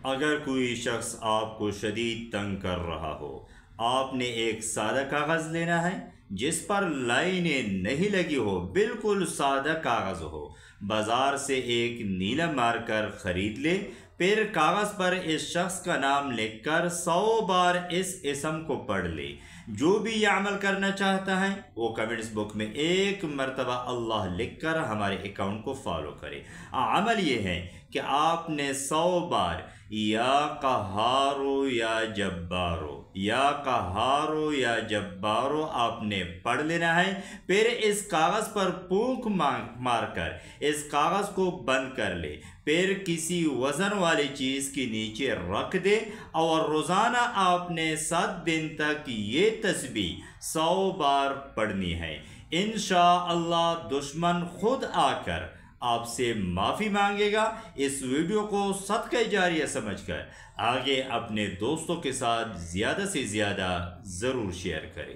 اگر کوئی شخص آپ کو شدید تنگ کر رہا ہو، آپ نے ایک سادہ کاغذ لینا ہے جس پر لائنیں نہیں لگی ہو، بالکل سادہ کاغذ ہو۔ بازار سے ایک نیلا مارکر خرید لے، پھر کاغذ پر اس شخص کا نام لکھ کر 100 بار اس اسم کو پڑھ لے۔ جو بھی یہ عمل کرنا چاہتا ہے وہ کمنٹس بک میں ایک مرتبہ اللہ لکھ کر ہمارے اکاؤنٹ کو فالو کرے۔ عمل یہ ہے کہ آپ نے 100 بار یا قہارو یا جبارو، یا قہارو یا جبارو آپ نے پڑھ لینا ہے۔ پھر اس کاغذ پر پھونک مار کر اس کاغذ کو بند کر لے، پھر کسی وزن والی چیز کے نیچے رکھ دے، اور روزانہ آپ نے 7 دن تک یہ تسبیح 100 بار پڑھنی ہے۔ انشاءاللہ دشمن خود آ کر آپ سے معافی مانگے گا۔ اس ویڈیو کو صدقہ جاریہ سمجھ کر آگے اپنے دوستوں کے ساتھ زیادہ سے زیادہ ضرور شیئر کریں۔